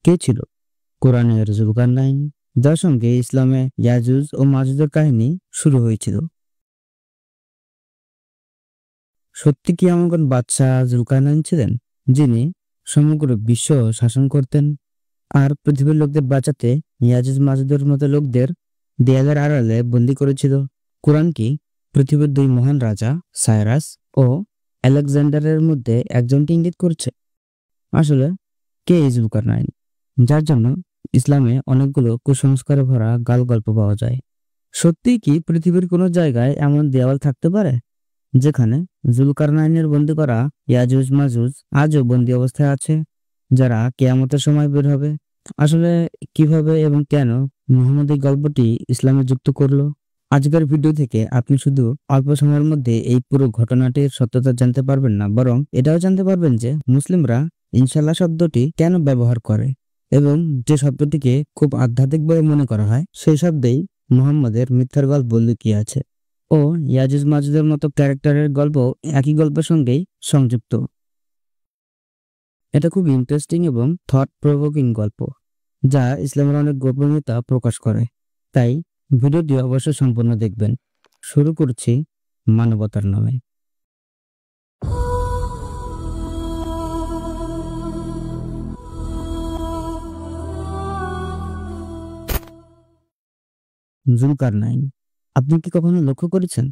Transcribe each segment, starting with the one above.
কে ছিল কোরআনের জুলকারনাইন, যার সঙ্গে ইসলামে ইয়াজুজ ও মাজুজের কাহিনী শুরু হয়েছিল? সত্যি কি এমন বাদশাহ জুলকারনাইন ছিলেন যিনি সমগ্র বিশ্ব শাসন করতেন আর পৃথিবীর লোকদের বাঁচাতে ইয়াজুজ মাজুজের মতো লোকদের দেয়ালের আড়ালে বন্দী করেছিল? কোরআন কি পৃথিবীর দুই মহান রাজা সাইরাস ও আলেকজান্ডারের মধ্যে একজনকে ইঙ্গিত করছে? আসলে কে এই জুলকারনাইন, যার জন্য ইসলামে অনেকগুলো কুসংস্কারে ভরা গাল গল্প পাওয়া যায়? সত্যিই কি পৃথিবীর কোনো জায়গায় এমন দেওয়াল থাকতে পারে যেখানে জুলকারনাইনের বন্দী করা ইয়াজুজ মাজুজ আজও বন্দী অবস্থায় আছে, যারা কিয়ামতের সময় বের হবে? আসলে কিভাবে এবং কেন মুহাম্মদ এই গল্পটি ইসলামে যুক্ত করলো? আজকের ভিডিও থেকে আপনি শুধু অল্প সময়ের মধ্যে এই পুরো ঘটনাটির সত্যতা জানতে পারবেন না, বরং এটাও জানতে পারবেন যে মুসলিমরা ইনশাল্লাহ শব্দটি কেন ব্যবহার করে এবং যে শব্দটিকে খুব আধ্যাত্মিক বলে মনে করা হয় সেই শব্দেই মুহাম্মদের মিথ্যার গল্প লুকিয়ে আছে ও ইয়াজুজ মাজুজের মতো ক্যারেক্টারের গল্প একই গল্পের সঙ্গেই সংযুক্ত। এটা খুব ইন্টারেস্টিং এবং থট প্রভোকিং গল্প, যা ইসলামের অনেক গোপনীয়তা প্রকাশ করে। তাই ভিডিওটি অবশ্যই সম্পূর্ণ দেখবেন। শুরু করছি মানবতার নামে। জুলকারনাইন। আপনি কি কখনো লক্ষ্য করেছেন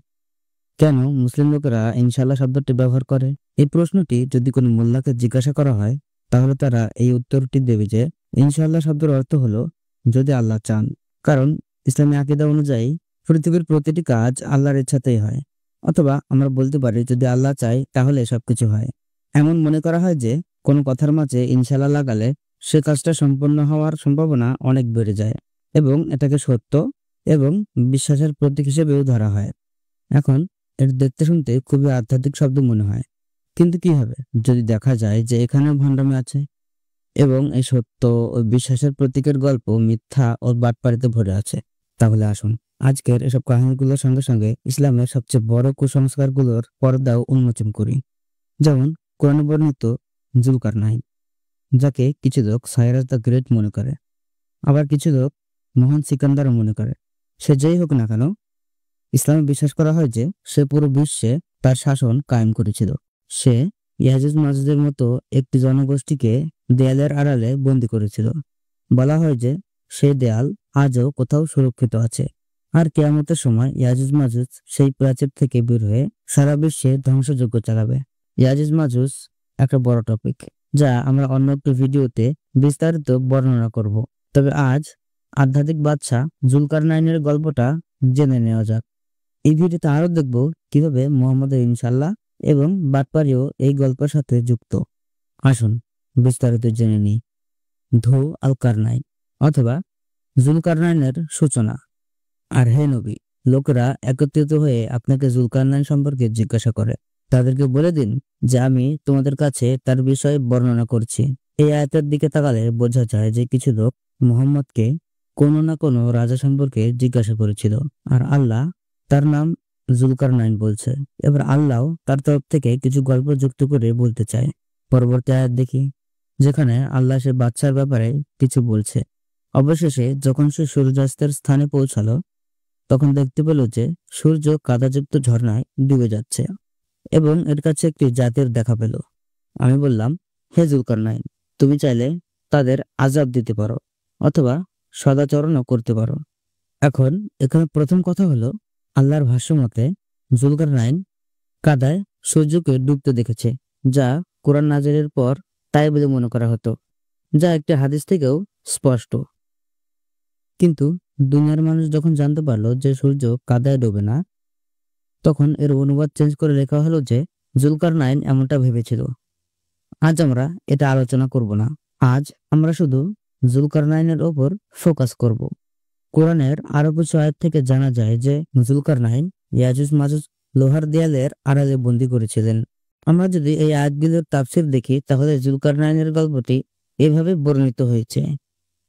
কেন মুসলিম লোকেরা ইনশাআল্লাহ শব্দটি ব্যবহার করে? এই প্রশ্নটি যদি কোনো মোল্লাকে জিজ্ঞাসা করা হয়, তাহলে তারা এই উত্তরটি দেবে যে ইনশাআল্লাহ শব্দের অর্থ হলো যদি আল্লাহ চান। কারণ ইসলামী আকীদা অনুযায়ী পৃথিবীর প্রতিটি কাজ আল্লাহর ইচ্ছাতেই হয়, অথবা আমরা বলতে পারি যদি আল্লাহ চায় তাহলে সবকিছু হয়। এমন মনে করা হয় যে কোনো কথার মাঝে ইনশাআল্লাহ লাগালে সে কাজটা সম্পন্ন হওয়ার সম্ভাবনা অনেক বেড়ে যায় এবং এটাকে সত্য এবং বিশ্বাসের প্রতীক হিসেবেও ধরা হয়। এখন এটা দেখতে শুনতে খুবই আধ্যাত্মিক শব্দ মনে হয়, কিন্তু কি হবে যদি দেখা যায় যে এখানেও ভণ্ডামি আছে এবং এই সত্য ও বিশ্বাসের প্রতীকের গল্প মিথ্যা ও বাটপাড়িতে ভরে আছে? তাহলে আসুন আজকের এসব কাহিনীগুলোর সঙ্গে সঙ্গে ইসলামের সবচেয়ে বড় কুসংস্কারগুলোর পর্দাও উন্মোচন করি। যেমন কোরআনে বর্ণিত জুলকারনাইন, যাকে কিছু লোক সাইরাস দ্য গ্রেট মনে করে, আবার কিছু লোক মহান সিকান্দারও মনে করে। সে যেই হোক না কেন, ইসলামে বিশ্বাস করা হয় যে সে পুরো বিশ্বে তার শাসন কায়েম করেছিল। সে ইয়াজুজ মাজুজের মতো একটি জনগোষ্ঠীকে দেয়ালের আড়ালে বন্দী করেছিল। বলা হয় যে সেই দেয়াল আজও কোথাও সুরক্ষিত আছে, আর কিয়ামতের সময় ইয়াজুজ মাজুজ সেই প্রাচীর থেকে বের হয়ে সারা বিশ্বে ধ্বংসযজ্ঞ চালাবে। ইয়াজুজ মাজুজ একটা বড় টপিক, যা আমরা অন্য একটি ভিডিওতে বিস্তারিত বর্ণনা করব। তবে আজ আধ্যাত্মিক বাদশাহ জুলকারনাইনের গল্পটা জেনে নেওয়া যাক। এই ভিডিওতে আরো দেখব কিভাবে মুহাম্মদের ইনশাআল্লাহ এবং বাটপাড়িও এই গল্পের সাথে যুক্ত। আসুন বিস্তারিত জেনে নিই। ধু আল কারনাইন অথবা জুলকারনাইনের সূচনা। আর হে নবী, লোকেরা একত্রিত হয়ে আপনাকে জুলকারনাইন সম্পর্কে জিজ্ঞাসা করে। তাদেরকে বলে দিন যে আমি তোমাদের কাছে তার বিষয়ে বর্ণনা করছি। এই আয়াতের দিকে তাকালে বোঝা যায় যে কিছু লোক মুহাম্মদকে কোনো না কোনো রাজা সম্পর্কে জিজ্ঞাসা করেছিল, আর আল্লাহ তার নাম জুলকারনাইন বলছে। এবার আল্লাহ তার তরফ থেকে কিছু গল্প যুক্ত করে বলতে চায়। পরবর্তী আয়াত দেখি, যেখানে আল্লাহ সে বাদশার ব্যাপারে কিছু বলছে। অবশেষে যখন সে সূর্যাস্তের স্থানে পৌঁছালো, তখন দেখতে পেল যে সূর্য কাদাযুক্ত ঝর্ণায় ডুবে যাচ্ছে এবং এর কাছে একটি জাতির দেখা পেল। আমি বললাম, হে জুলকারনাইন, তুমি চাইলে তাদের আযাব দিতে পারো অথবা সদাচরণও করতে পারো। এখন এখানে প্রথম কথা হলো, আল্লাহর ভাষ্য মতে জুলকারনাইন কাদায় সূর্যকে ডুবতে দেখেছে, যা কোরআন নাজিলের পর তাই বলে মনে করা হতো, যা একটি হাদিস থেকেও স্পষ্ট। কিন্তু দুনিয়ার মানুষ যখন জানতে পারলো যে সূর্য কাদায় ডোবে না, তখন এর অনুবাদ চেঞ্জ করে লেখা হলো যে জুলকারনাইন এমনটা ভেবেছিল। আজ আমরা এটা আলোচনা করব না। আজ আমরা শুধু জুলকারনাইনের ওপর ফোকাস করব। কোরআনের আরো কিছু আয়াত থেকে জানা যায় যে জুলকারনাইন ইয়াজুজ মাজুজ লোহার দেয়ালের আড়ালে বন্দী করেছিলেন। আমরা যদি এই আয়াতগুলোর তাফসীর দেখি, তাহলে জুলকারনাইনের গল্পটি এভাবে বর্ণিত হয়েছে।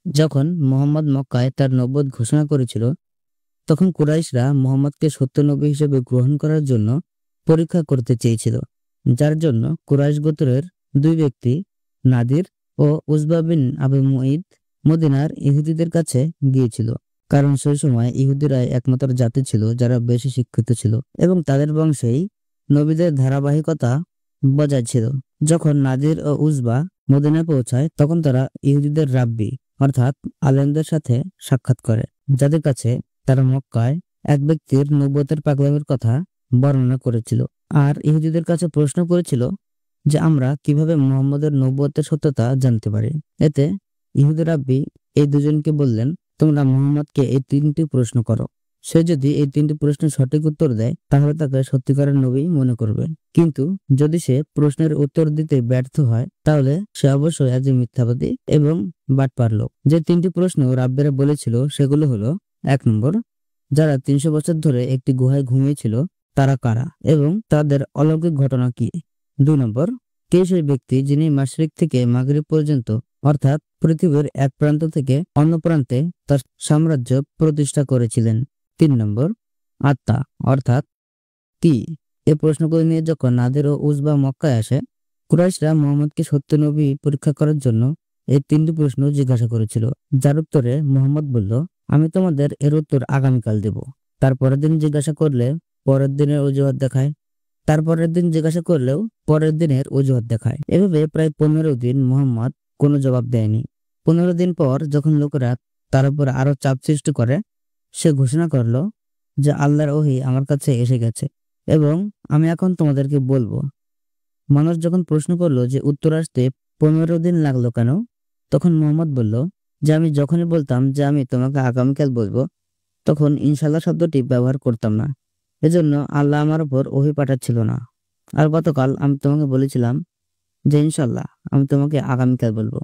যখন মুহাম্মদ মক্কায় তার নবুয়ত ঘোষণা করেছিল, তখন কুরাইশরা মুহাম্মদকে সত্য নবী হিসেবে গ্রহণ করার জন্য পরীক্ষা করতে চেয়েছিল, যার জন্য কুরাইশ গোত্রের দুই ব্যক্তি নাদির ও ও উজবা বিন আবু মুঈদ মদিনার ইহুদিদের কাছে গিয়েছিল, কারণ সেই সময় ইহুদিরাই একমাত্র জাতি ছিল যারা বেশি শিক্ষিত ছিল এবং তাদের বংশেই নবীদের ধারাবাহিকতা বজায় ছিল। যখন নাদির ও উজবা মদিনায় পৌঁছায় তখন তারা ইহুদিদের রাব্বি অর্থাৎ আলেমদের সাথে সাক্ষাৎ করে, যাদের কাছে তারা মক্কায় এক ব্যক্তির নবুয়তের পাগলামির কথা বর্ণনা করেছিল আর ইহুদিদের কাছে প্রশ্ন করেছিল যে আমরা কিভাবে মুহাম্মদের নবুয়তের সত্যতা জানতে পারি। এতে ইহুদি রাব্বি এই দুজনকে বললেন, তোমরা মুহাম্মদকে এই 3টি প্রশ্ন করো। সে যদি এই 3টি প্রশ্নের সঠিক উত্তর দেয় তাহলে তাকে সত্যিকারের নবী মনে করবে, কিন্তু যদি সে প্রশ্নের উত্তর দিতে ব্যর্থ হয় তাহলে সে অবশ্যই একজন মিথ্যাবাদী এবং বাটপার লোক। যে 3টি প্রশ্ন রাব্বিরা বলেছিল সেগুলো হলো: 1 নম্বর, যারা 300 বছর ধরে একটি গুহায় ঘুমিয়েছিল তারা কারা এবং তাদের অলৌকিক ঘটনা কি? 2 নম্বর, কে সেই ব্যক্তি যিনি মাশরিক থেকে মাগরিব পর্যন্ত অর্থাৎ পৃথিবীর এক প্রান্ত থেকে অন্য প্রান্তে তার সাম্রাজ্য প্রতিষ্ঠা করেছিলেন? 3 নম্বর, আত্মা অর্থাৎ কি? এই প্রশ্নগুলো নিয়ে যখন নাদির ও উজবা মক্কায় আসে, কুরাইশরা মুহাম্মদকে সত্য নবী পরীক্ষা করার জন্য এই 3টি প্রশ্ন জিজ্ঞাসা করেছিল, যার উত্তরে মুহাম্মদ বলল, আমি তোমাদের এর উত্তর আগামীকাল দেব। তারপরের দিন জিজ্ঞাসা করলে পরের দিনের অজুহাত দেখায়, তারপরের দিন জিজ্ঞাসা করলেও পরের দিনের অজুহাত দেখায়। এভাবে প্রায় 15 দিন মুহাম্মদ কোনো জবাব দেয়নি। 15 দিন পর যখন লোকেরা তার উপর আরো চাপ সৃষ্টি করে, সে ঘোষণা করলো যে আল্লাহর ওহী আমার কাছে এসে গেছে এবং আমি এখন তোমাদেরকে বলবো। মানুষ যখন প্রশ্ন করলো যে উত্তর আসতে 15 দিন লাগলো কেন, তখন মুহাম্মদ বলল যে আমি যখনই বলতাম যে আমি তোমাকে আগামীকাল বলবো, তখন ইনশাআল্লাহ শব্দটি ব্যবহার করতাম না। এজন্য আল্লাহ আমার উপর ওহী পাঠাচ্ছিল না। আর গতকাল আমি তোমাকে বলেছিলাম যে ইনশাআল্লাহ আমি তোমাকে আগামীকাল বলবো,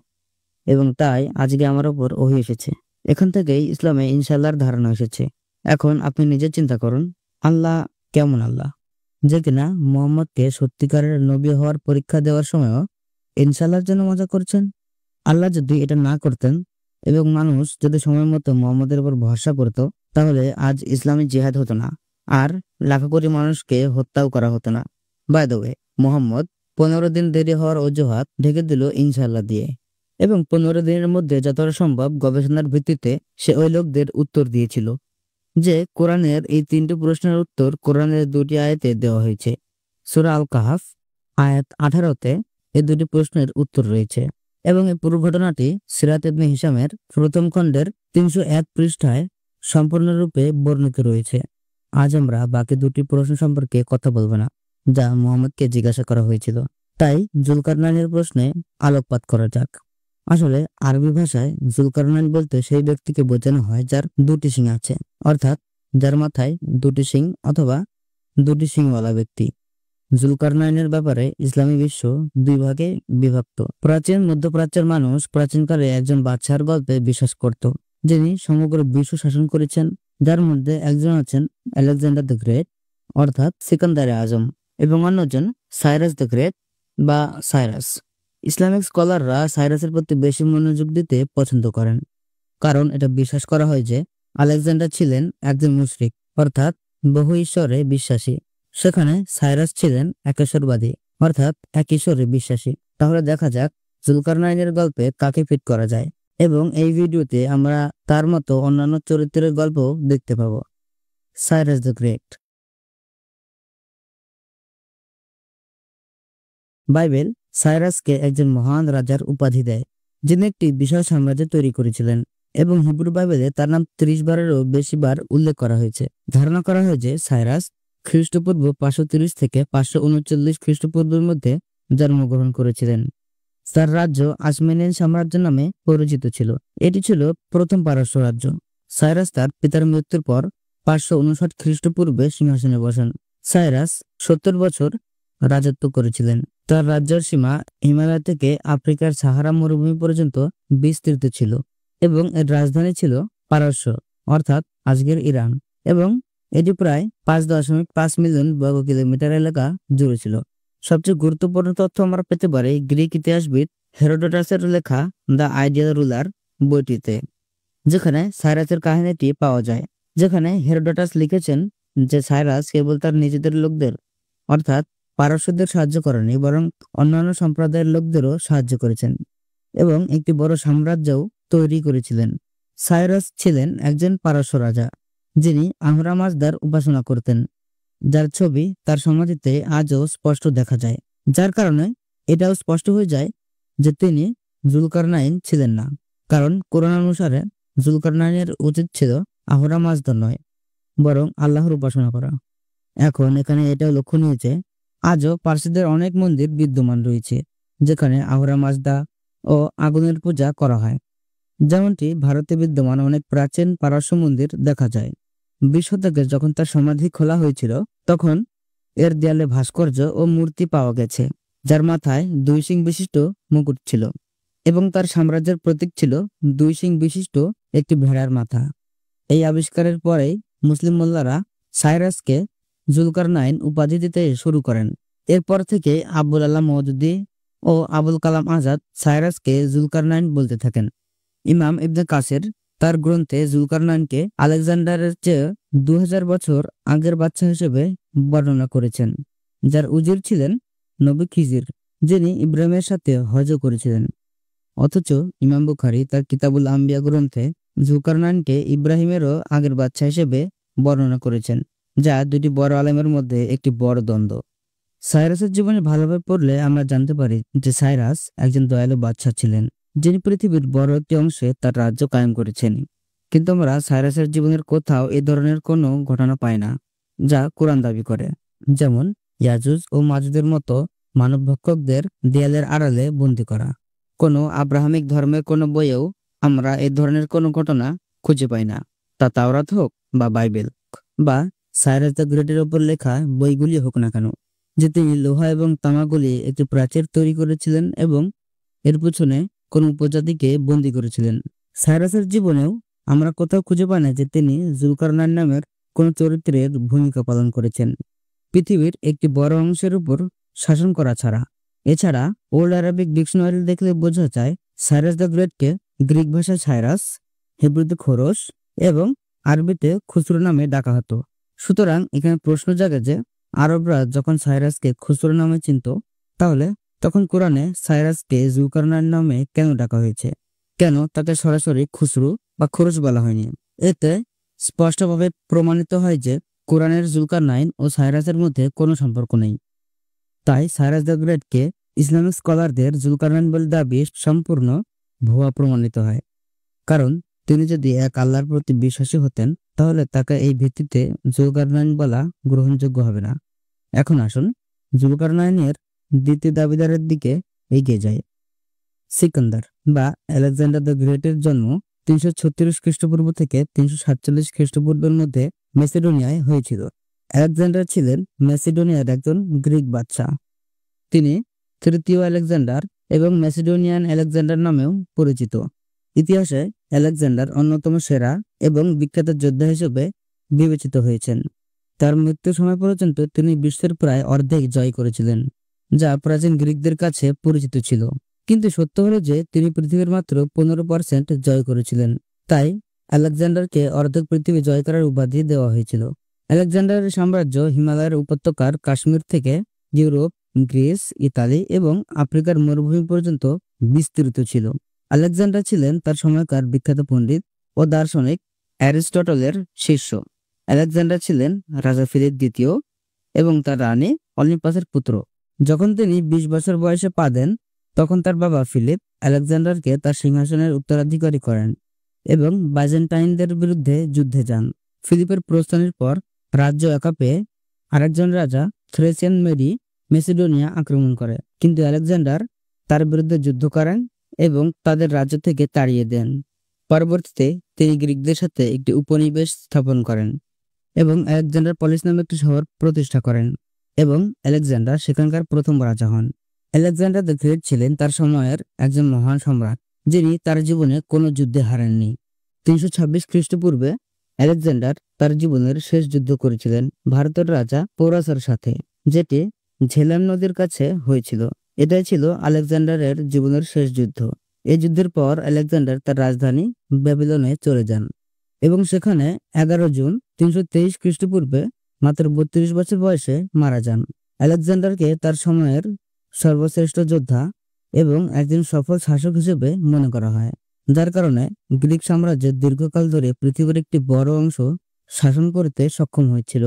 এবং তাই আজকে আমার উপর ওহী এসেছে। এখান থেকেই ইসলামে ইনশাআল্লাহর ধারণা এসেছে। এখন আপনি নিজে চিন্তা করুন, আল্লাহ কেমন আল্লাহ, যে কিনা মুহাম্মদকে সত্যিকারের নবী হওয়ার পরীক্ষা দেওয়ার সময়ও ইনশাআল্লাহর জন্য মজা করছেন। আল্লাহ যদি এটা না করতেন এবং মানুষ যদি সময় মতো মুহাম্মদের উপর ভরসা করত, তাহলে আজ ইসলামী জিহাদ হতো না আর লাখো কোটি মানুষকে হত্যাও করা হতো না। বাই দ্য ওয়ে, মুহাম্মদ 15 দিন দেরি হওয়ার অজুহাত ঢেকে দিল ইনশাআল্লাহ দিয়ে, এবং 15 দিনের মধ্যে যতটা সম্ভব গবেষণার ভিত্তিতে সে ওই লোকদের উত্তর দিয়েছিল যে কোরআনের এই 3টি প্রশ্নের উত্তর কোরআনের 2টি আয়াতে দেওয়া হয়েছে। সূরা আল কাহাফ আয়াত 18-তে এই 2টি প্রশ্নের উত্তর রয়েছে এবং এই পুরো ঘটনাটি সিরাত ইবনে হিশামের প্রথম খণ্ডের 301 পৃষ্ঠায় সম্পূর্ণরূপে বর্ণিত রয়েছে। আজ আমরা বাকি 2টি প্রশ্ন সম্পর্কে কথা বলবো না যা মুহাম্মদকে জিজ্ঞাসা করা হয়েছিল, তাই জুলকারনাইনের প্রশ্নে আলোকপাত করা যাক। আসলে আরবি ভাষায় জুলকারনাইন বলতে সেই ব্যক্তিকে বোঝানো হয় যার 2টি শিং আছে, অর্থাৎ যার মাথায় 2টি শিং অথবা 2টি শিংওয়ালা ব্যক্তি। জুলকারনাইনের ব্যাপারে ইসলামী বিশ্ব 2 ভাগে বিভক্ত। প্রাচীন মধ্যপ্রাচ্যের মানুষ প্রাচীনকালে একজন বাদশার গল্পে বিশ্বাস করত, যিনি সমগ্র বিশ্ব শাসন করেছেন, যার মধ্যে একজন আছেন আলেকজান্ডার দ্য গ্রেট অর্থাৎ সিকান্দারে আজম এবং অন্যজন সাইরাস দ্য গ্রেট বা সাইরাস। ইসলামিক স্কলাররা সাইরাসের প্রতি বেশি মনোযোগ দিতে পছন্দ করেন, কারণ এটা বিশ্বাস করা হয় যে আলেকজান্ডার ছিলেন একজন মুশরিক অর্থাৎ বহু ঈশ্বরে বিশ্বাসী, সেখানে সাইরাস ছিলেন একেশ্বরবাদী অর্থাৎ এক ঈশ্বরে বিশ্বাসী। তাহলে দেখা যাক জুলকারনাইনের গল্পে কাকে ফিট করা যায়, এবং এই ভিডিওতে আমরা তার মতো অন্যান্য চরিত্রের গল্প দেখতে পাবো। Cyrus the great. বাইবেল সাইরাসকে একজন মহান রাজার উপাধি দেয়, যিনি একটি বিশাল সাম্রাজ্য তৈরি করেছিলেন, এবং হিব্রু বাইবেলে তার নাম 30 বারেরও বেশি বার উল্লেখ করা হয়েছে। ধারণা করা হয় যে সাইরাস খ্রিস্টপূর্ব 530 থেকে 539 খ্রিস্টপূর্বের মধ্যে জন্মগ্রহণ করেছিলেন। তার রাজ্য আসমেনিয়ান সাম্রাজ্য নামে পরিচিত ছিল। এটি ছিল প্রথম পারস্য রাজ্য। সাইরাস তার পিতার মৃত্যুর পর 559 খ্রিস্টপূর্বে সিংহাসনে বসেন। সাইরাস 70 বছর রাজত্ব করেছিলেন। তার রাজ্যের সীমা হিমালয় থেকে আফ্রিকার সাহারা মরুভূমি পর্যন্ত বিস্তৃত ছিল এবং এর রাজধানী ছিল পারস্য অর্থাৎ আজকের ইরান, এবং এটি প্রায় 5.5 মিলিয়ন বর্গ কিলোমিটার এলাকা জুড়ে ছিল। সবচেয়ে গুরুত্বপূর্ণ তথ্য আমরা পেতে পারি গ্রিক ইতিহাসবিদ হেরোডোটাসের লেখা দ্য আইডিয়াল রুলার বইটিতে, যেখানে সাইরাসের কাহিনীটি পাওয়া যায়। যেখানে হেরোডোটাস লিখেছেন যে সাইরাস কেবল তার নিজেদের লোকদের অর্থাৎ পারস্যদের সাহায্য করেনি, বরং অন্যান্য সম্প্রদায়ের লোকদেরও সাহায্য করেছেন। এবং একটি বড় সাম্রাজ্যও তৈরি করেছিলেন। সাইরাস ছিলেন একজন পারস্য রাজা, যিনি আহরা মাজদার উপাসনা করতেন, যার ছবি তার সমাধিতে আজও স্পষ্ট দেখা যায়। যার কারণে এটাও স্পষ্ট হয়ে যায় যে তিনি জুলকারনাইন ছিলেন না, কারণ কোরআন অনুসারে জুলকারনাইনের উচিত ছিল আহরা মাজদা নয়, বরং আল্লাহর উপাসনা করা। এখন এখানে এটাও লক্ষণীয় যে আজও পার্সিদের অনেক মন্দির বিদ্যমান রয়েছে যেখানে আহরা মাজদা ও আগুনের পূজা করা হয়, যেমনটি ভারতে বিদ্যমান অনেক প্রাচীন পারস্য মন্দির দেখা যায়। 20 শতকে যখন তার সমাধি খোলা হয়েছিল, তখন এর দেয়ালে ভাস্কর্য ও মূর্তি পাওয়া গেছে, যার মাথায় 2 শিং বিশিষ্ট মুকুট ছিল এবং তার সাম্রাজ্যের প্রতীক ছিল 2 শিং বিশিষ্ট একটি ভেড়ার মাথা। এই আবিষ্কারের পরেই মুসলিম মোল্লারা সাইরাসকে জুলকারনাইন উপাধি দিতে শুরু করেন। এরপর থেকে আবুল আল্লাহ মওদুদী ও আবুল কালাম আজাদ সাইরাসকে জুলকারনাইন বলতে থাকেন। ইমাম ইবনে কাসির তার গ্রন্থে জুলকারনাইনকে আলেকজান্ডারের চেয়ে 2000 বছর আগের বাচ্চা হিসেবে বর্ণনা করেছেন, যার উজির ছিলেন নবী খিজির, যিনি ইব্রাহিমের সাথে হজ করেছিলেন। অথচ ইমাম বুখারী তার কিতাবুল আম্বিয়া গ্রন্থে জুলকারনাইনকে ইব্রাহিমেরও আগের বাচ্চা হিসেবে বর্ণনা করেছেন, যা দুটি বড় আলেমের মধ্যে একটি বড় দ্বন্দ্ব। সাইরাসের জীবনে ভালোভাবে পড়লে আমরা জানতে পারি যে সাইরাস একজন দয়ালু বাদশা ছিলেন, যিনি পৃথিবীর বড় একটি অংশে তার রাজ্য কায়েম করেছেন। কিন্তু আমরা সাইরাসের জীবনের কোথাও এ ধরনের কোনো ঘটনা পাই না যা কোরআন দাবি করে, যেমন ইয়াজুজ ও মাজুজের মতো মানবভক্ষকদের দেয়ালের আড়ালে বন্দী করা। কোনো আব্রাহামিক ধর্মের কোনো বইয়েও আমরা এ ধরনের কোনো ঘটনা খুঁজে পাই না, তা তাওরাত হোক বা বাইবেল বা সাইরাস দ্য গ্রেটের ওপর লেখা বইগুলি হোক না কেন, যে তিনি লোহা এবং তামাগুলি একটি প্রাচীর তৈরি করেছিলেন এবং এর পিছনে কোন উপজাতিকে বন্দী করেছিলেন। সাইরাসের জীবনেও আমরা কোথাও খুঁজে পাই না যে তিনি জুলকারনাইন নামের কোন চরিত্রের ভূমিকা পালন করেছেন, পৃথিবীর একটি বড় অংশের উপর শাসন করা ছাড়া। এছাড়া ওল্ড আরবিক ডিকশনারি দেখলে বোঝা যায় সাইরাস দ্য গ্রেটকে গ্রিক ভাষায় সাইরাস, হিব্রুতে খোরস এবং আরবিতে খুসরো নামে ডাকা হতো। সুতরাং এখানে প্রশ্ন জাগে যে আরবরা যখন সাইরাসকে খুসরো নামে চিনত, তাহলে তখন কোরআনে সাইরাসকে জুলকারনাইন নামে কেন ডাকা হয়েছে? কেন তাকে সরাসরি খুসরু বা খোরস বলা হয়নি? এতে স্পষ্টভাবে প্রমাণিত হয় যে কোরআনের জুলকারনাইন ও সাইরাসের মধ্যে কোনো সম্পর্ক নেই। তাই সাইরাস দ্য গ্রেটকে ইসলামিক স্কলারদের জুলকারনাইন বলে দাবি সম্পূর্ণ ভুয়া প্রমাণিত হয়, কারণ তিনি যদি এক আল্লাহর প্রতি বিশ্বাসী হতেন, তাহলে তাকে এই ভিত্তিতে জুলকারনাইন বলা গ্রহণযোগ্য হবে না। এখন আসুন জুলকারনাইনের দ্বিতীয় দাবিদারের দিকে এগিয়ে যায়। সিকান্দার বা আলেকজান্ডার দ্য গ্রেটের জন্ম 336 খ্রিস্টপূর্ব থেকে 347 খ্রিস্টপূর্বের মধ্যে মেসিডোনিয়ায় হয়েছিল। আলেকজান্ডার ছিলেন মেসিডোনিয়ার একজন গ্রিক বাদশা। তিনি তৃতীয় আলেকজান্ডার এবং মেসিডোনিয়ান আলেকজান্ডার নামেও পরিচিত। ইতিহাসে আলেকজান্ডার অন্যতম সেরা এবং বিখ্যাত যোদ্ধা হিসেবে বিবেচিত হয়েছেন। তার মৃত্যুর সময় পর্যন্ত তিনি বিশ্বের প্রায় অর্ধেক জয় করেছিলেন, যা প্রাচীন গ্রিকদের কাছে পরিচিত ছিল। কিন্তু সত্য হলো যে তিনি পৃথিবীর মাত্র 15% জয় করেছিলেন। তাই আলেকজান্ডারকে অর্ধেক পৃথিবী জয় করার উপাধি দেওয়া হয়েছিল। আলেকজান্ডারের সাম্রাজ্য হিমালয়ের উপত্যকার কাশ্মীর থেকে ইউরোপ, গ্রিস, ইতালি এবং আফ্রিকার মরুভূমি পর্যন্ত বিস্তৃত ছিল। আলেকজান্ডার ছিলেন তার সময়কার বিখ্যাত পণ্ডিত ও দার্শনিক অ্যারিস্টটলের শিষ্য। আলেকজান্ডার ছিলেন রাজা ফিলিপ দ্বিতীয় এবং তার রানী অলিম্পাসের পুত্র। যখন তিনি 20 বছর বয়সে পা দেন, তখন তার বাবা ফিলিপ আলেকজান্ডারকে তার সিংহাসনের উত্তরাধিকারী করেন এবং বাইজেন্টাইনদের বিরুদ্ধে যুদ্ধে যান। ফিলিপের প্রস্থানের পর রাজ্য একা পেয়ে আরেকজন রাজা থ্রেসিয়ান মেরি মেসিডোনিয়া আক্রমণ করে, কিন্তু আলেকজান্ডার তার বিরুদ্ধে যুদ্ধ করেন এবং তাদের রাজ্য থেকে তাড়িয়ে দেন। পরবর্তীতে তিনি গ্রিকদের সাথে একটি উপনিবেশ স্থাপন করেন এবং আলেকজান্ডার পলিস নামে একটি শহর প্রতিষ্ঠা করেন এবং আলেকজান্ডার সেখানকার প্রথম রাজা হন। আলেকজান্ডার দ্য গ্রেট ছিলেন তার সময়ের একজন মহান সম্রাট, যিনি তার জীবনে কোনো যুদ্ধে হারেননি। 326 খ্রিস্টপূর্বে আলেকজান্ডার তার জীবনের শেষ যুদ্ধ করেছিলেন ভারতের রাজা পৌরাসের সাথে, যেটি ঝেলাম নদীর কাছে হয়েছিল। এটাই ছিল আলেকজান্ডারের জীবনের শেষ যুদ্ধ। এই যুদ্ধের পর আলেকজান্ডার তার রাজধানী ব্যাবিলনে চলে যান এবং সেখানে 11 জুন 323 খ্রিস্টপূর্বে মাত্র 32 বছর বয়সে মারা যান। আলেকজান্ডারকে তার সময়ের সর্বশ্রেষ্ঠ যোদ্ধা এবং একজন সফল শাসক হিসেবে মনে করা হয়, যার কারণে গ্রিক সাম্রাজ্যের দীর্ঘকাল ধরে পৃথিবীর একটি বড় অংশ শাসন করতে সক্ষম হয়েছিল।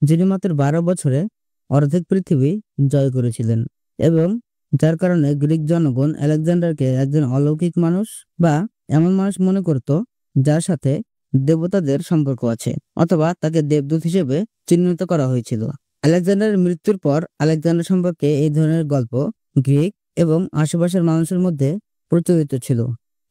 যিনি মাত্র 12 বছরে অর্ধেক পৃথিবী জয় করেছিলেন এবং যার কারণে গ্রিক জনগণ আলেকজান্ডারকে একজন অলৌকিক মানুষ বা এমন মানুষ মনে করত যার সাথে দেবতাদের সম্পর্ক আছে, অথবা তাকে দেবদূত হিসেবে চিহ্নিত করা হয়েছিল। আলেকজান্ডারের মৃত্যুর পর আলেকজান্ডার সম্পর্কে এই ধরনের গল্প গ্রিক এবং আশেপাশের মানুষের মধ্যে প্রচলিত ছিল,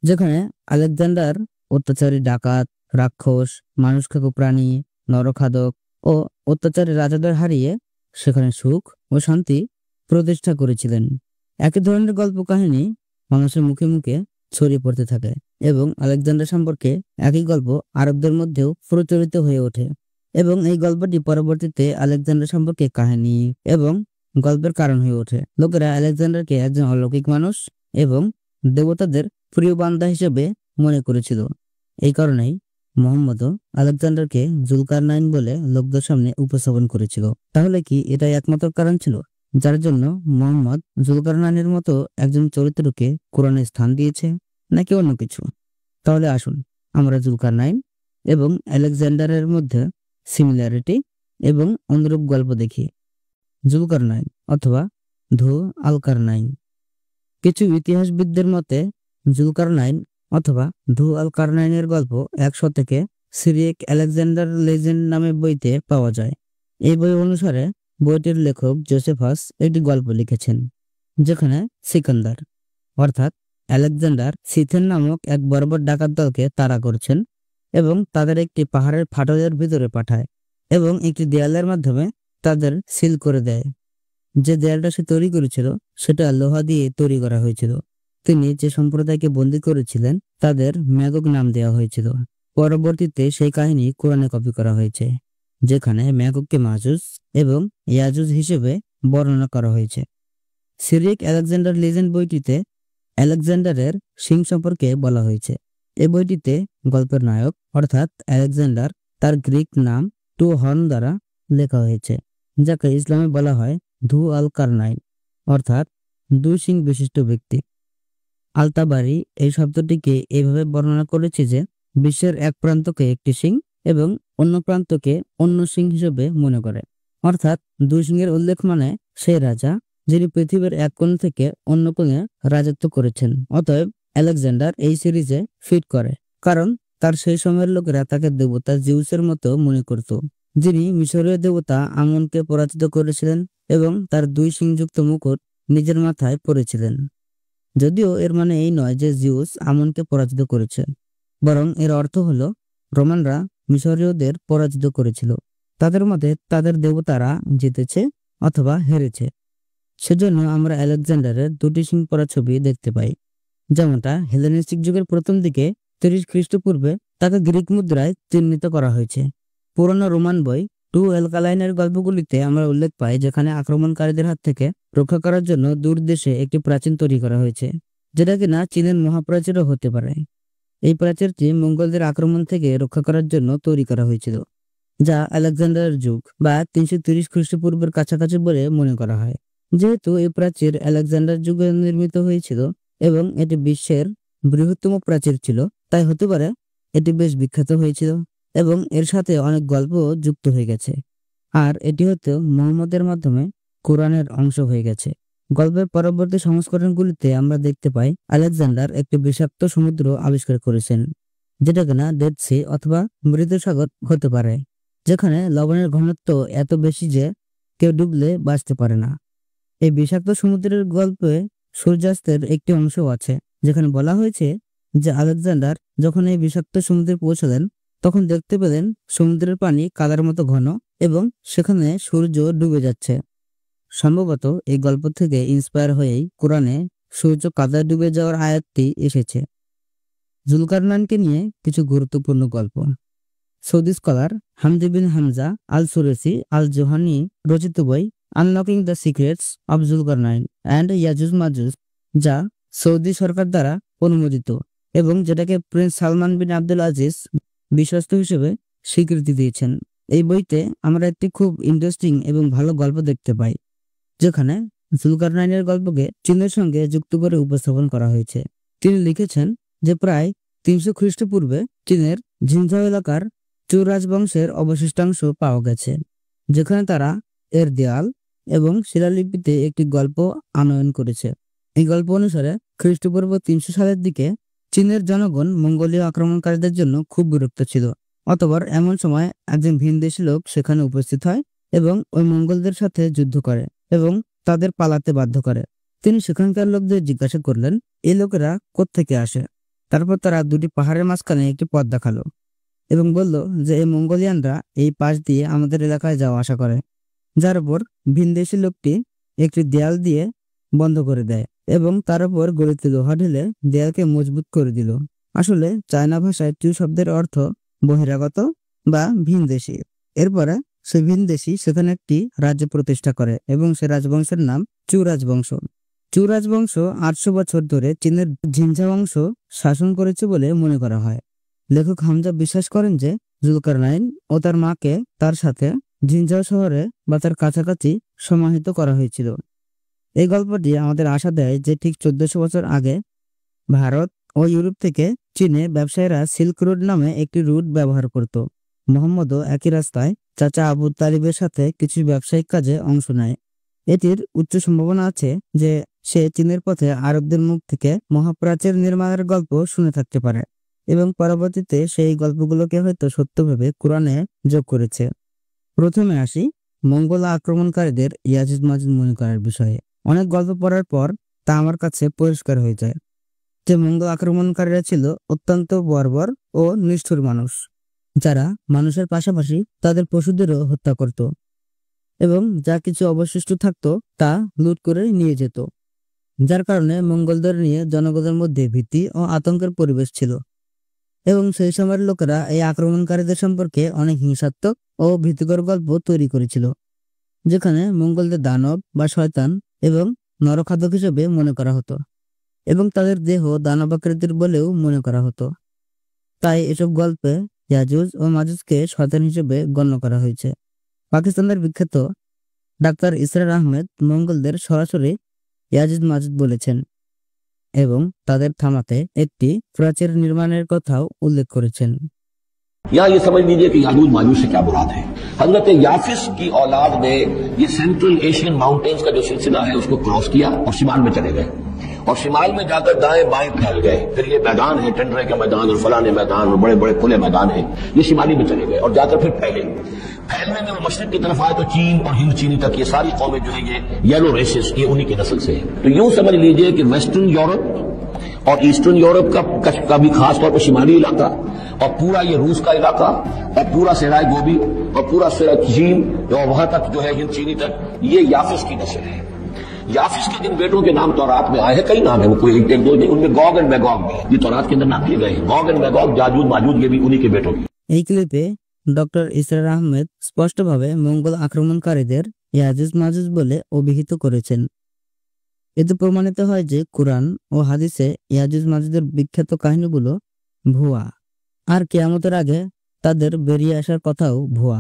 যেখানে আলেকজান্ডার অত্যাচারী ডাকাত, রাক্ষস, মানুষখাকু প্রাণী, নরখাদক ও অত্যাচারী রাজাদের হারিয়ে সেখানে সুখ ও শান্তি প্রতিষ্ঠা করেছিলেন। একই ধরনের গল্প কাহিনী মানুষের মুখে মুখে ছড়িয়ে পড়তে থাকে এবং আলেকজান্ডার সম্পর্কে একই গল্প আরবদের মধ্যেও প্রচলিত হয়ে ওঠে এবং এই গল্পটি পরবর্তীতে আলেকজান্ডার সম্পর্কে কাহিনী এবং গল্পের কারণ হয়ে ওঠে। লোকেরা আলেকজান্ডারকে একজন অলৌকিক মানুষ এবং দেবতাদের প্রিয় বান্দা হিসেবে মনে করেছিল। এই কারণেই মোহাম্মদও আলেকজান্ডারকে জুলকারনাইন বলে লোকদের সামনে উপস্থাপন করেছিল। তাহলে কি এটাই একমাত্র কারণ ছিল যার জন্য মোহাম্মদ জুলকারনাইনের মতো একজন চরিত্রকে কোরআনে স্থান দিয়েছে, নাকি অন্য কিছু? তাহলে আসুন আমরা জুলকারনাইন এবং আলেকজান্ডারের মধ্যে সিমিলারিটি এবং অনুরূপ গল্প দেখি। জুলকারনাইন অথবা ধু আল-কারনাইন। কিছু ইতিহাসবিদদের মতে জুলকারনাইন অথবা ধু আল-কারনাইনের গল্প 100 সিরিয়াক আলেকজান্ডার লেজেন্ড নামে বইতে পাওয়া যায়। এই বই অনুসারে বইটির লেখক জোসেফাস একটি গল্প লিখেছেন, যেখানে সিকান্দার অর্থাৎ আলেকজান্ডার সিথেন নামক এক বর্বর ডাকাত দলকে তাড়া করছেন এবং তাদের একটি পাহাড়ের ফাটলের ভিতরে পাঠায় এবং একটি দেয়ালের মাধ্যমে তাদের সিল করে দেয়। যে দেয়ালটা সে তৈরি করেছিল সেটা লোহা দিয়ে তৈরি করা হয়েছিল। তিনি যে সম্প্রদায়কে বন্দী করেছিলেন তাদের ম্যাগগ নাম দেওয়া হয়েছিল। পরবর্তীতে সেই কাহিনী কোরআনে কপি করা হয়েছে, যেখানে ম্যাগগকে মাজুজ এবং ইয়াজুজ হিসেবে বর্ণনা করা হয়েছে। সিরিয়াক আলেকজান্ডার লেজেন্ড বইটিতে আলেকজান্ডারের সিং সম্পর্কে বলা হয়েছে। এই বইটিতে গল্পের নায়ক অর্থাৎ আলেকজান্ডার তার গ্রিক নাম টু হর্ন দ্বারা লেখা হয়েছে, যাকে ইসলামে বলা হয় ধু আল-কারনাইন অর্থাৎ 2 সিং বিশিষ্ট ব্যক্তি। আল-তাবারি এই শব্দটিকে এইভাবে বর্ণনা করেছে যে বিশ্বের এক প্রান্তকে একটি সিং এবং অন্য প্রান্তকে অন্য সিং হিসেবে মনে করে, অর্থাৎ 2 সিংয়ের উল্লেখ মানে সেই রাজা যিনি পৃথিবীর এক কোণ থেকে অন্য কোণে রাজত্ব করেছেন। অতএব আলেকজান্ডার এই সিরিজে ফিট করে, কারণ তার সেই সময়ের লোকেরা তাকে দেবতা জিউসের মতো মনে করত, যিনি মিশরীয় দেবতা আমনকে পরাজিত করেছিলেন এবং তার 2 সিংযুক্ত মুকুট নিজের মাথায় পরেছিলেন। যদিও এর মানে এই নয় যে জিউস আমনকে পরাজিত করেছে, বরং এর অর্থ হলো রোমানরা মিশরীয়দের পরাজিত করেছিল। তাদের মতে তাদের দেবতারা জিতেছে অথবা হেরেছে। সেজন্য আমরা আলেকজান্ডারের 2টি সিং পরা ছবি দেখতে পাই, যেমনটা হেলেনিস্টিক যুগের প্রথম দিকে 30 খ্রিস্টপূর্বে তাকে গ্রিক মুদ্রায় চিহ্নিত করা হয়েছে। পুরনো রোমান বই টু আল-কারনাইনের গল্পগুলিতে আমরা উল্লেখ পাই, যেখানে আক্রমণকারীদের হাত থেকে রক্ষা করার জন্য দূর দেশে একটি প্রাচীন তৈরি করা হয়েছে, যেটা কিনা চীনের মহাপ্রাচীরও হতে পারে। এই প্রাচীরটি মঙ্গলদের আক্রমণ থেকে রক্ষা করার জন্য তৈরি করা হয়েছিল, যা আলেকজান্ডারের যুগ বা 330 খ্রিস্টপূর্বের কাছাকাছি বলে মনে করা হয়। যেহেতু এই প্রাচীর আলেকজান্ডার যুগে নির্মিত হয়েছিল এবং এটি বিশ্বের বৃহত্তম প্রাচীর ছিল, তাই হতে পারে এটি বেশ বিখ্যাত হয়েছিল এবং এর সাথে অনেক গল্প যুক্ত হয়ে গেছে, আর এটি হয়তো মুহাম্মদের মাধ্যমে কোরআনের অংশ হয়ে গেছে। গল্পের পরবর্তী সংস্করণগুলিতে আমরা দেখতে পাই আলেকজান্ডার একটি বিষাক্ত সমুদ্র আবিষ্কার করেছেন, যেটা কিনা ডেড সি অথবা মৃত সাগর হতে পারে, যেখানে লবণের ঘনত্ব এত বেশি যে কেউ ডুবলে বাঁচতে পারে না। এই বিষাক্ত সমুদ্রের গল্পে সূর্যাস্তের একটি অংশও আছে, যেখানে বলা হয়েছে যে আলেকজান্ডার যখন এই বিষাক্ত সমুদ্রে পৌঁছলেন তখন দেখতে পেলেন সমুদ্রের পানি কাদার মতো ঘন এবং সেখানে সূর্য ডুবে যাচ্ছে। সম্ভবত এই গল্প থেকে ইন্সপায়ার হয়েই কোরআনে সূর্য কাদায় ডুবে যাওয়ার আয়াতটি এসেছে। জুলকারনাইনকে নিয়ে কিছু গুরুত্বপূর্ণ গল্প। সৌদি স্কলার হামদি বিন হামজা আল-সুরেসি আল-জোহানি রচিত বই unlocking the secrets of Zulkarnain and ইয়াজুজ মাজুজ, যা সৌদি সরকার দ্বারা অনুমোদিত এবং যেটাকে প্রিন্স সালমান বিন আব্দুল আজিজ বিশ্বস্ত হিসেবে স্বীকৃতি দিয়েছেন। এই বইতে আমরা একটি খুব ইন্টারেস্টিং এবং ভালো গল্প দেখতে পাই, যেখানে জুলকারনাইনের গল্পকে চীনের সঙ্গে যুক্ত করে উপস্থাপন করা হয়েছে। তিনি লিখেছেন যে প্রায় 300 খ্রিস্টপূর্বে চীনের ঝিনঝাও এলাকার চু রাজবংশের অবশিষ্টাংশ পাওয়া গেছে, যেখানে তারা এর দেয়াল এবং শিলালিপিতে একটি গল্প আনয়ন করেছে। এই গল্প অনুসারে খ্রিস্টপূর্ব 300 সালের দিকে চীনের জনগণ মঙ্গোলীয় আক্রমণকারীদের জন্য খুব বিরক্ত ছিল। অতঃপর এমন সময় একজন ভিনদেশী লোক সেখানে উপস্থিত হয় এবং ওই মঙ্গোলদের সাথে যুদ্ধ করে এবং তাদের পালাতে বাধ্য করে। তিনি সেখানকার লোকদের জিজ্ঞাসা করলেন, এই লোকেরা কোত্থেকে আসে? তারপর তারা দুটি পাহাড়ের মাঝখানে একটি পথ দেখালো এবং বলল যে এই মঙ্গোলিয়ানরা এই পাশ দিয়ে আমাদের এলাকায় যাওয়া আসা করে। যার উপর ভিনদেশী লোকটি একটি দেয়াল দিয়ে বন্ধ করে দেয় এবং তার উপর গলিত লোহা ঢেলে দেয়ালকে মজবুত করে দিল। আসলে চায়না ভাষায় চু শব্দের অর্থ বহিরাগত বা ভিনদেশী। এরপরে সে ভিনদেশী সেখানে একটি রাজ্য প্রতিষ্ঠা করে এবং সে রাজবংশের নাম চু রাজবংশ। চু রাজবংশ 800 বছর ধরে চীনের ঝিনঝাও অংশ শাসন করেছে বলে মনে করা হয়। লেখক হামজা বিশ্বাস করেন যে জুলকারনাইন ও তার মাকে তার সাথে ঝিনঝাও শহরে বা তার কাছাকাছি সমাহিত করা হয়েছিল। এই গল্পটি আমাদের আশা দেয় যে ঠিক 1400 বছর আগে ভারত ও ইউরোপ থেকে চীনে ব্যবসায়ীরা সিল্ক রোড নামে একটি রুট ব্যবহার করত। মুহাম্মদও একই রাস্তায় চাচা আবু তালিবের সাথে কিছু ব্যবসায়িক কাজে অংশ নেয়। এটির উচ্চ সম্ভাবনা আছে যে সে চীনের পথে আরবদের মুখ থেকে মহাপ্রাচীর নির্মাণের গল্প শুনে থাকতে পারে এবং পরবর্তীতে সেই গল্পগুলোকে হয়তো সত্য ভেবে কোরআনে যোগ করেছে। প্রথমে আসি মঙ্গোল আক্রমণকারীদের ইয়াজুজ মাজুজ মনে করার বিষয়ে। অনেক গল্প পড়ার পর তা আমার কাছে পরিষ্কার হয়ে যায় যে মঙ্গোল আক্রমণকারীরা ছিল অত্যন্ত বর্বর ও নিষ্ঠুর মানুষ, যারা মানুষের পাশাপাশি তাদের পশুদেরও হত্যা করত এবং যা কিছু অবশিষ্ট থাকতো তা লুট করে নিয়ে যেত, যার কারণে মঙ্গোলদের নিয়ে জনগণের মধ্যে ভীতি ও আতঙ্কের পরিবেশ ছিল। এবং সেই সময়ের লোকেরা এই আক্রমণকারীদের সম্পর্কে অনেক হিংসাত্মক ও ভীতিকর গল্প তৈরি করেছিল, যেখানে মঙ্গোলদের দানব বা শয়তান এবং নরখাদক হিসেবে মনে করা হতো এবং তাদের দেহ দানবাকৃতির বলেও মনে করা হতো। তাই এসব গল্পে ইয়াজুজ ও মাজুজকে শয়তান হিসেবে গণ্য করা হয়েছে। পাকিস্তানের বিখ্যাত ডাক্তার ইসরার আহমেদ মঙ্গোলদের সরাসরি ইয়াজুজ মাজুজ বলেছেন এবং তাদের থামাতে একটি প্রাচীর নির্মাণের কথাও উল্লেখ করেছেন। यहाँ ये समझ लीजिए कि याजूज माजूज से क्या मुराद है। हजरत याफिस की औलाद ने ये सेंट्रल एशियन माउंटेन्स का जो सिलसिला है उसको क्रॉस किया और शिमाल में चले गए और शिमाल में जाकर दाएं बाएं फैल गए। फिर ये मैदान है, टंडरे का मैदान और फलाने मैदान और बड़े बड़े खुले मैदान है, ये शिमाली में चले गए और जाकर फिर फैले। फैलने में वो मशरिक की तरफ आए तो चीन और हिंद चीनी तक ये सारी कौमें जो है ये येलो रेसिस ये उन्हीं की नस्ल से है। तो यूं समझ लीजिए कि वेस्टर्न यूरोप और ईस्टर्न यूरोप का भी खास तौर पर शिमाली इलाका और पूरा ये रूस का इलाका और पूरा सराय गोबी और पूरा चीन और वहां तक जो है हिंद चीनी तक ये याफिस की नस्ल है। याफिस के जिन बेटों के नाम तौरात में आए हैं, कई नाम है, वो कोई एक दो नहीं, उनमें गॉग एंड मैगॉग भी ये तौरात के अंदर नाम दिए गए हैं। गॉग एंड मैगॉग, याजूज माजूज, ये भी उन्हीं के बेटों की। এই ক্লিপে ডক্টর ইসরার আহমেদ স্পষ্টভাবে মঙ্গোল আক্রমণকারীদের ইয়াজুজ মাজুজ বলে অভিহিত করেছেন। এতে প্রমাণিত হয় যে কুরআন ও হাদিসে ইয়াজুজ মাজুজের বিখ্যাত কাহিনীগুলো ভুয়া, আর কিয়ামতের আগে তাদের বেরিয়ে আসার কথাও ভুয়া।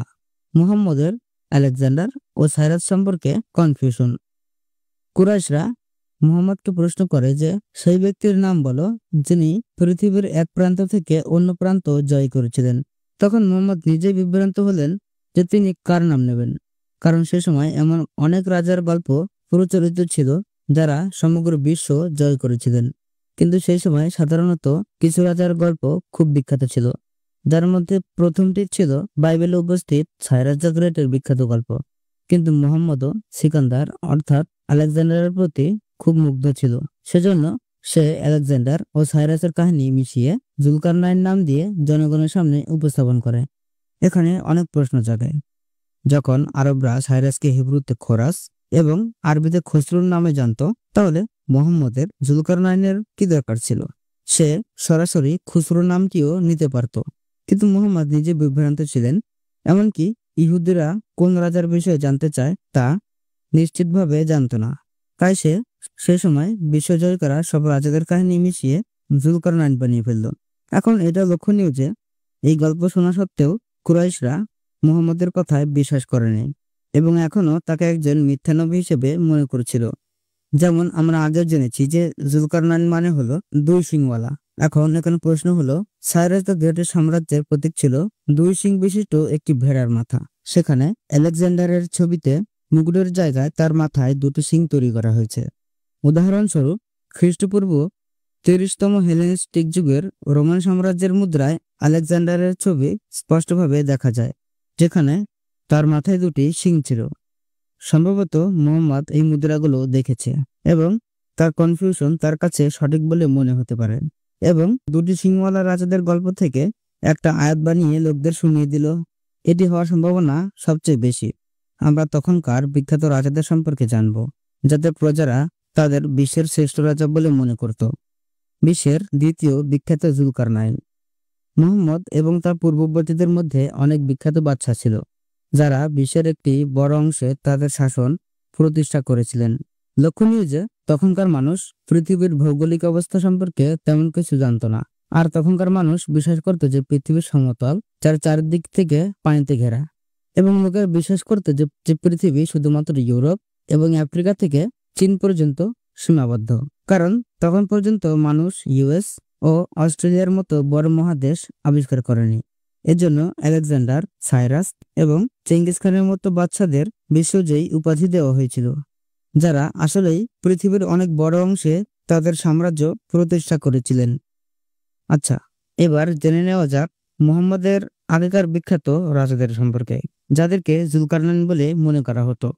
মুহাম্মদের আলেকজান্ডার ও সাইরাস সম্পর্কে কনফিউশন। কুরাইশরা মুহাম্মদকে প্রশ্ন করে যে সেই ব্যক্তির নাম বলো যিনি পৃথিবীর এক প্রান্ত থেকে অন্য প্রান্ত জয় করেছিলেন। তখন মুহাম্মদ নিজেই বিভ্রান্ত হলেন যে তিনি কার নাম নেবেন, কারণ সে সময় এমন অনেক রাজার গল্প প্রচলিত ছিল যারা সমগ্র বিশ্ব জয় করেছিলেন, কিন্তু সেই সময় সাধারণত কিছু রাজার গল্প খুব বিখ্যাত ছিল, যার মধ্যে প্রথমটি ছিল বাইবেলে উপস্থিত সাইরাস দ্য গ্রেটের বিখ্যাত গল্প। কিন্তু মুহাম্মদও সিকান্দার অর্থাৎ আলেকজান্ডারের প্রতি খুব মুগ্ধ ছিল, সেজন্য সে আলেকজান্ডার ও সাইরাসের কাহিনী মিশিয়ে জুলকারনাইন নাম দিয়ে জনগণের সামনে উপস্থাপন করে। এখানে অনেক প্রশ্ন জাগে। যখন আরবরা সাইরাসকে হিব্রুতে খোরাস এবং আরবিতে খসরুর নামে জানত, তাহলে মুহাম্মদের জুলকারনাইনের কি দরকার ছিল? সে সরাসরি খুসরু নামটিও নিতে পারত, কিন্তু মুহাম্মদ নিজে বিভ্রান্ত ছিলেন। এমনকি ইহুদিরা কোন রাজার বিষয়ে জানতে চায় তা নিশ্চিতভাবে জানত না। তাই সে সময় বিশ্বজয় করা সব রাজাদের কাহিনী মিশিয়ে জুলকারনাইন বানিয়ে ফেলল। এখন এটা লক্ষণীয় যে এই গল্প শোনা সত্ত্বেও কুরাইশরা মুহাম্মদের কথায় বিশ্বাস করেনি এবং এখনো তাকে একজন মিথ্যানবী হিসেবে মনে করছিল। যেমন আমরা আগেও জেনেছি যে জুলকারনাইন মানে হলো দুই সিংওয়ালা। এখন এখানে প্রশ্ন হলো, সাইরাস দ্য গ্রেটের সাম্রাজ্যের প্রতীক ছিল দুই সিং বিশিষ্ট একটি ভেড়ার মাথা। সেখানে আলেকজান্ডারের ছবিতে মুকুটের জায়গায় তার মাথায় দুটি সিং তৈরি করা হয়েছে। উদাহরণস্বরূপ খ্রিস্টপূর্ব 30তম হেলেনিস্টিক যুগের রোমান সাম্রাজ্যের মুদ্রায় আলেকজান্ডারের ছবি স্পষ্টভাবে দেখা যায়, যেখানে তার মাথায় দুটি সিং ছিল। সম্ভবত মুহাম্মদ এই মুদ্রাগুলো দেখেছে এবং তার কনফিউশন তার কাছে সঠিক বলে মনে হতে পারে, এবং দুটি সিংওয়ালা রাজাদের গল্প থেকে একটা আয়াত বানিয়ে লোকদের শুনিয়ে দিল। এটি হওয়ার সম্ভাবনা সবচেয়ে বেশি। আমরা তখনকার বিখ্যাত রাজাদের সম্পর্কে জানব, যাদের প্রজারা তাদের বিশ্বের শ্রেষ্ঠ রাজা বলে মনে করত। বিশ্বের দ্বিতীয় বিখ্যাত জুলকারনাইন। মুহাম্মদ এবং তার পূর্ববর্তীদের মধ্যে অনেক বিখ্যাত বাদশা ছিল, যারা বিশ্বের একটি বড় অংশে তাদের শাসন প্রতিষ্ঠা করেছিলেন। লক্ষণীয় যে তখনকার মানুষ পৃথিবীর ভৌগোলিক অবস্থা সম্পর্কে তেমন কিছু জানত না, আর তখনকার মানুষ বিশ্বাস করত যে পৃথিবীর সমতল, যার চারদিক থেকে পানিতে ঘেরা, এবং লোকেরা বিশ্বাস করত যে পৃথিবী শুধুমাত্র ইউরোপ এবং আফ্রিকা থেকে চীন পর্যন্ত সীমাবদ্ধ, কারণ তখন পর্যন্ত মানুষ ইউএস ও অস্ট্রেলিয়ার মতো বড় মহাদেশ আবিষ্কার করেনি। এজন্য আলেকজান্ডার, সাইরাস এবং চেঙ্গিস খানের মতো বাদশাদের বিশ্বজয়ী উপাধি দেওয়া হয়েছিল, যারা আসলেই পৃথিবীর অনেক বড় অংশে তাদের সাম্রাজ্য প্রতিষ্ঠা করেছিলেন। আচ্ছা, এবার জেনে নেওয়া যাক মুহাম্মদের আগেকার বিখ্যাত রাজাদের সম্পর্কে, যাদেরকে জুলকারনাইন বলে মনে করা হতো।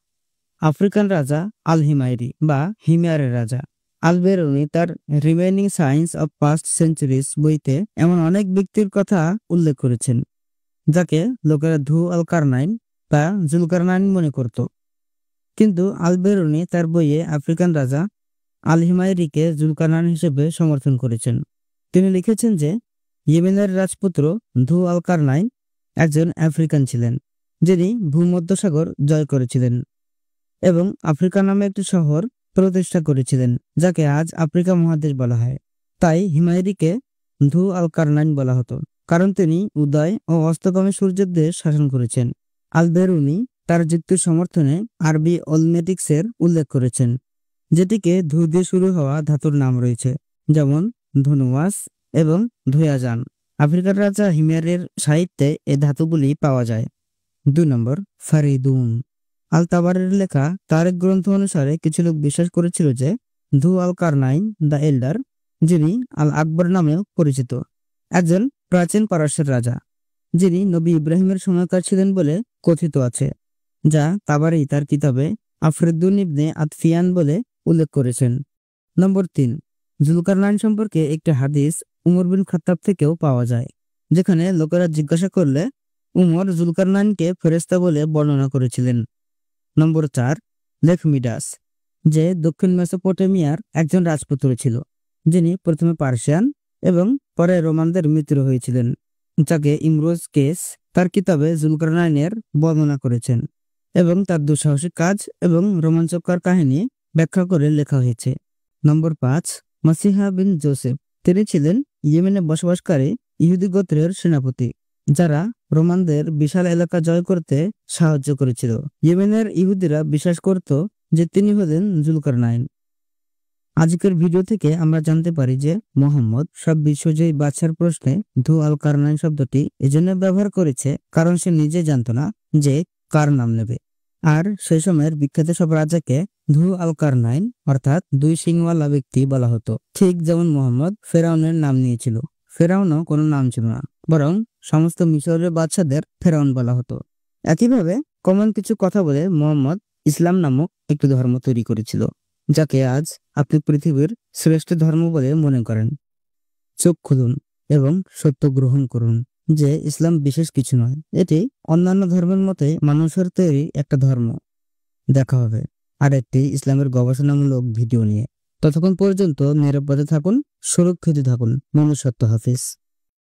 আফ্রিকান রাজা আল হিমায়রি বা হিমিয়ারের রাজা। আল বেরুনি তার remaining science of past centuries বইতে এমন অনেক ব্যক্তির কথা উল্লেখ করেছেন, যাকে লোকেরা ধু আল কারনাইন বা জুলকারনাইন মনে করত। কিন্তু আল বেরুনি তার বইয়ে আফ্রিকান রাজা আল হিমায়রিকে জুলকারনাইন হিসেবে সমর্থন করেছেন। তিনি লিখেছেন যে ইয়েমেনের রাজপুত্র ধু আল কারনাইন একজন আফ্রিকান ছিলেন, যিনি ভূমধ্যসাগর জয় করেছিলেন এবং আফ্রিকা নামে একটি শহর প্রতিষ্ঠা করেছিলেন, যাকে আজ আফ্রিকা মহাদেশ বলা হয়। তাই হিমায়রিকে ধু আল কারনাইন বলা হতো, কারণ তিনি উদয় ও অস্তগামী সূর্যের দেশ শাসন করেছেন। আল বেরুনি তার যুক্তির সমর্থনে আরবি অলমেটিক্সের উল্লেখ করেছেন, যেটিকে ধু দিয়ে শুরু হওয়া ধাতুর নাম রয়েছে, যেমন ধনুয়াস এবং ধুয়াজান। আফ্রিকার রাজা হিমিয়ারের সাহিত্যে এই ধাতুগুলি পাওয়া যায়। 2 নম্বর, ফারিদুন। আল তাবারের লেখা তার এক গ্রন্থ অনুসারে কিছু লোক বিশ্বাস করেছিল যে ধু আল কারনাইন দ্য এল্ডার, যিনি আল আকবর নামেও পরিচিত, একজন প্রাচীন পারস্যের রাজা, যিনি নবী ইব্রাহিমের সময়কার ছিলেন বলে কথিত আছে, যা তাবারি তার কিতাবে আফরিদুন ইবনে আতফিয়ান বলে উল্লেখ করেছেন। নম্বর 3, জুলকারনাইন সম্পর্কে একটি হাদিস উমর বিন খাত্তাব থেকেও পাওয়া যায়, যেখানে লোকেরা জিজ্ঞাসা করলে উমর জুলকারনাইনকে ফেরেশতা বলে বর্ণনা করেছিলেন। নম্বর 4, লেখমিডাস, যে দক্ষিণ মেসোপটেমিয়ার একজন রাজপুত্র ছিল, যিনি প্রথমে পার্সিয়ান এবং পরে রোমানদের মিত্র হয়েছিলেন, যাকে ইমরোজ কেস তার কিতাবে জুলকারনাইনের বর্ণনা করেছেন এবং তার দুঃসাহসিক কাজ এবং রোমাঞ্চকর কাহিনী ব্যাখ্যা করে লেখা হয়েছে। নম্বর 5, মাসিহা বিন জোসেফ। তিনি ছিলেন ইয়েমেনে বসবাসকারী ইহুদি গোত্রের সেনাপতি, যারা রোমানদের বিশাল এলাকা জয় করতে সাহায্য করেছিল। ইয়েমেনের ইহুদিরা বিশ্বাস করত যে তিনি হলেন জুলকারনাইন। আজকের ভিডিও থেকে আমরা জানতে পারি যে মুহাম্মদ সব বিশ্বজয়ী বাদশার প্রশ্নে ধু আল কারনাইন শব্দটি এজন্য ব্যবহার করেছে কারণ সে নিজে জানতো না যে কার নাম নেবে, আর সেই সময়ের বিখ্যাত সব রাজাকে ধু আল কারনাইন অর্থাৎ দুই সিংওয়ালা ব্যক্তি বলা হতো, ঠিক যেমন মুহাম্মদ ফেরাউনের নাম নিয়েছিল। ফেরাউনও কোনো নাম ছিল না, বরং সমস্ত মিশরের বাদশাদের ফেরাউন বলা হতো। একইভাবে কমন কিছু কথা বলে মুহাম্মদ ইসলাম নামক একটি ধর্ম তৈরি করেছিল, যাকে আজ আপনি পৃথিবীর শ্রেষ্ঠ ধর্ম বলে মনে করেন। চোখ খুলুন এবং সত্য গ্রহণ করুন যে ইসলাম বিশেষ কিছু নয়, এটি অন্যান্য ধর্মের মতোই মানুষের তৈরি একটা ধর্ম। দেখা হবে আরেকটি ইসলামের গবেষণামূলক ভিডিও নিয়ে। ততক্ষণ পর্যন্ত নিরাপদে থাকুন, সুরক্ষিত থাকুন। মনুষ্যত্ব। হাফিজ।